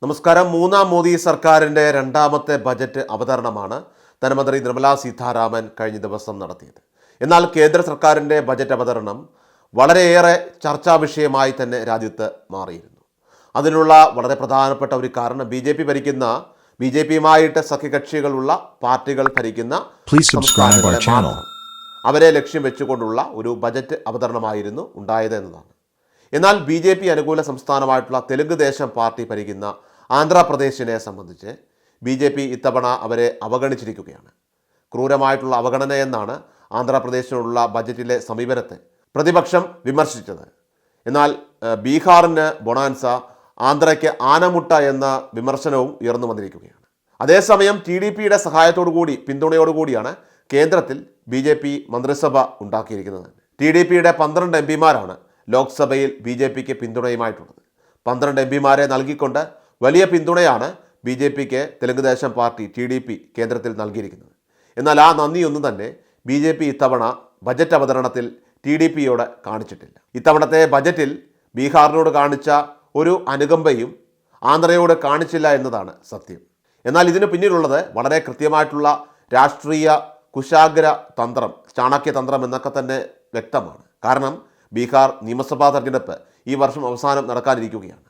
നമസ്കാരം. മൂന്നാം മോദി സർക്കാരിൻ്റെ രണ്ടാമത്തെ ബജറ്റ് അവതരണമാണ് ധനമന്ത്രി നിർമ്മലാ സീതാരാമൻ കഴിഞ്ഞ ദിവസം നടത്തിയത്. എന്നാൽ കേന്ദ്ര സർക്കാരിൻ്റെ ബജറ്റ് അവതരണം വളരെയേറെ ചർച്ചാ വിഷയമായി തന്നെ രാജ്യത്ത് മാറിയിരുന്നു. അതിനുള്ള വളരെ പ്രധാനപ്പെട്ട ഒരു കാരണം ഭരിക്കുന്ന ബി ജെ പിയുമായിട്ട് സഖ്യകക്ഷികളുള്ള പാർട്ടികൾ ഭരിക്കുന്ന അവരെ ലക്ഷ്യം വെച്ചുകൊണ്ടുള്ള ഒരു ബജറ്റ് അവതരണമായിരുന്നു ഉണ്ടായത് എന്നതാണ്. എന്നാൽ ബി ജെ പി അനുകൂല സംസ്ഥാനമായിട്ടുള്ള തെലുങ്ക് ദേശം പാർട്ടി ഭരിക്കുന്ന ആന്ധ്രാപ്രദേശിനെ സംബന്ധിച്ച് ബി ജെ പി ഇത്തവണ അവരെ അവഗണിച്ചിരിക്കുകയാണ്. ക്രൂരമായിട്ടുള്ള അവഗണനയെന്നാണ് ആന്ധ്രാപ്രദേശിനോടുള്ള ബജറ്റിലെ സമീപനത്തെ പ്രതിപക്ഷം വിമർശിച്ചത്. എന്നാൽ ബീഹാറിന് ബൊണാൻസ, ആന്ധ്രയ്ക്ക് ആനമുട്ട എന്ന വിമർശനവും ഉയർന്നു വന്നിരിക്കുകയാണ്. അതേസമയം TDPയുടെ സഹായത്തോടുകൂടി പിന്തുണയോടുകൂടിയാണ് കേന്ദ്രത്തിൽ ബി ജെ പി മന്ത്രിസഭ ഉണ്ടാക്കിയിരിക്കുന്നത്. TDPയുടെ 12 MPമാരാണ് ലോക്സഭയിൽ ബി ജെ പിക്ക് പിന്തുണയുമായിട്ടുള്ളത്. 12 MPമാരെ നൽകിക്കൊണ്ട് വലിയ പിന്തുണയാണ് ബി ജെ പിക്ക് തെലുങ്ക് ദേശം പാർട്ടി TDP കേന്ദ്രത്തിൽ നൽകിയിരിക്കുന്നത്. എന്നാൽ ആ നന്ദിയൊന്നും തന്നെ ബി ജെ പി ഇത്തവണ ബജറ്റ് അവതരണത്തിൽ TDPയോട് കാണിച്ചിട്ടില്ല. ഇത്തവണത്തെ ബജറ്റിൽ ബീഹാറിനോട് കാണിച്ച ഒരു അനുകമ്പയും ആന്ധ്രയോട് കാണിച്ചില്ല എന്നതാണ് സത്യം. എന്നാൽ ഇതിന് പിന്നിലുള്ളത് വളരെ കൃത്യമായിട്ടുള്ള രാഷ്ട്രീയ കുശാഗ്ര തന്ത്രം, ചാണക്യതന്ത്രം എന്നൊക്കെ തന്നെ വ്യക്തമാണ്. കാരണം ബീഹാർ നിയമസഭാ തെരഞ്ഞെടുപ്പ് ഈ വർഷം അവസാനം നടക്കാനിരിക്കുകയാണ്.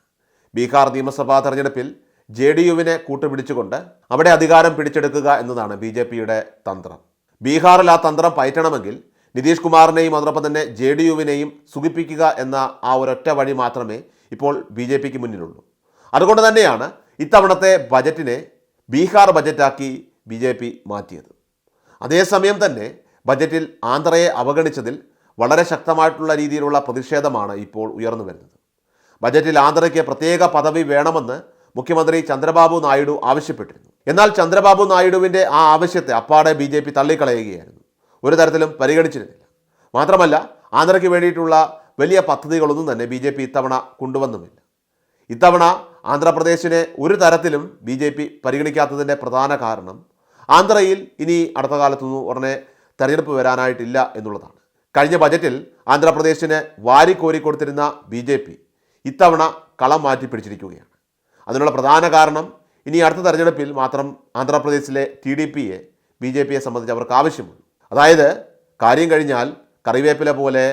ബീഹാർ നിയമസഭാ തെരഞ്ഞെടുപ്പിൽ JDUവിനെ കൂട്ടുപിടിച്ചുകൊണ്ട് അവിടെ അധികാരം പിടിച്ചെടുക്കുക എന്നതാണ് ബി ജെ പിയുടെ തന്ത്രം. ബീഹാറിൽ ആ തന്ത്രം പയറ്റണമെങ്കിൽ നിതീഷ് കുമാറിനെയും അതോടൊപ്പം തന്നെ JDUവിനെയും സുഖിപ്പിക്കുക എന്ന ആ ഒരൊറ്റ വഴി മാത്രമേ ഇപ്പോൾ ബി ജെ പിക്ക് മുന്നിലുള്ളൂ. അതുകൊണ്ട് തന്നെയാണ് ഇത്തവണത്തെ ബജറ്റിനെ ബീഹാർ ബജറ്റാക്കി ബി ജെ പി മാറ്റിയത്. അതേസമയം തന്നെ ബജറ്റിൽ ആന്ധ്രയെ അവഗണിച്ചതിൽ വളരെ ശക്തമായിട്ടുള്ള രീതിയിലുള്ള പ്രതിഷേധമാണ് ഇപ്പോൾ ഉയർന്നു വരുന്നത്. ബജറ്റിൽ ആന്ധ്രയ്ക്ക് പ്രത്യേക പദവി വേണമെന്ന് മുഖ്യമന്ത്രി ചന്ദ്രബാബു നായിഡു ആവശ്യപ്പെട്ടിരുന്നു. എന്നാൽ ചന്ദ്രബാബു നായിഡുവിൻ്റെ ആ ആവശ്യത്തെ അപ്പാടെ ബി ജെ പി തള്ളിക്കളയുകയായിരുന്നു. ഒരു തരത്തിലും പരിഗണിച്ചിരുന്നില്ല. മാത്രമല്ല ആന്ധ്രയ്ക്ക് വേണ്ടിയിട്ടുള്ള വലിയ പദ്ധതികളൊന്നും തന്നെ ബി ജെ പി ഇത്തവണ കൊണ്ടുവന്നുമില്ല. ഇത്തവണ ആന്ധ്രാപ്രദേശിനെ ഒരു തരത്തിലും ബി ജെ പി പരിഗണിക്കാത്തതിൻ്റെ പ്രധാന കാരണം ആന്ധ്രയിൽ ഇനി അടുത്ത കാലത്തൊന്നും ഉടനെ തെരഞ്ഞെടുപ്പ് വരാനായിട്ടില്ല എന്നുള്ളതാണ്. കഴിഞ്ഞ ബജറ്റിൽ ആന്ധ്രാപ്രദേശിന് വാരിക്കോരിക്കൊടുത്തിരുന്ന ബി ജെ പി ഇത്തവണ കളം മാറ്റി പിടിച്ചിരിക്കുകയാണ്. അതിനുള്ള പ്രധാന കാരണം ഇനി അടുത്ത തെരഞ്ഞെടുപ്പിൽ മാത്രം ആന്ധ്രാപ്രദേശിലെ TDPയെ ബി ജെ പിയെ സംബന്ധിച്ച് അവർക്ക് ആവശ്യമുള്ളൂ. അതായത് കാര്യം കഴിഞ്ഞാൽ കറിവേപ്പില പോലെ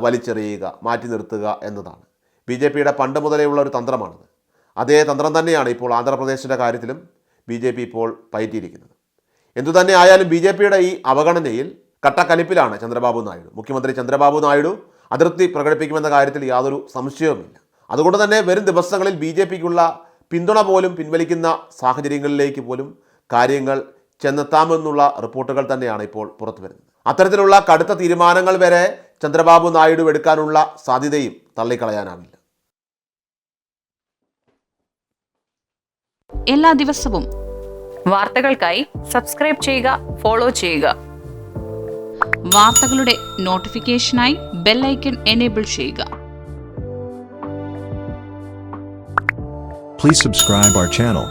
വലിച്ചെറിയുക, മാറ്റി നിർത്തുക എന്നതാണ് ബി ജെ പിയുടെ പണ്ട് മുതലേയുള്ള ഒരു തന്ത്രമാണത്. അതേ തന്ത്രം തന്നെയാണ് ഇപ്പോൾ ആന്ധ്രാപ്രദേശിൻ്റെ കാര്യത്തിലും ബി ജെ പി ഇപ്പോൾ പയറ്റിയിരിക്കുന്നത്. എന്തുതന്നെ ആയാലും ബി ജെ പിയുടെ ഈ അവഗണനയിൽ കട്ടക്കലിപ്പിലാണ് ചന്ദ്രബാബു നായിഡു. മുഖ്യമന്ത്രി ചന്ദ്രബാബു നായിഡു അതൃപ്തി പ്രകടിപ്പിക്കുമെന്ന കാര്യത്തിൽ യാതൊരു സംശയവുമില്ല. അതുകൊണ്ട് തന്നെ വരും ദിവസങ്ങളിൽ ബി ജെ പിക്കുള്ള പിന്തുണ പോലും പിൻവലിക്കുന്ന സാഹചര്യങ്ങളിലേക്ക് പോലും കാര്യങ്ങൾ ചെന്നെത്താമെന്നുള്ള റിപ്പോർട്ടുകൾ തന്നെയാണ് ഇപ്പോൾ പുറത്തു വരുന്നത്. അത്തരത്തിലുള്ള കടുത്ത തീരുമാനങ്ങൾ വരെ ചന്ദ്രബാബു നായിഡു എടുക്കാനുള്ള സാധ്യതയും തള്ളിക്കളയാനാവില്ല. എല്ലാ ദിവസവും വാർത്തകൾക്കായി സബ്സ്ക്രൈബ് ചെയ്യുക, ഫോളോ ചെയ്യുക. വാർത്തകളുടെ നോട്ടിഫിക്കേഷനായി ബെൽ ഐക്കൺ എനേബിൾ ചെയ്യുക. Please subscribe our channel.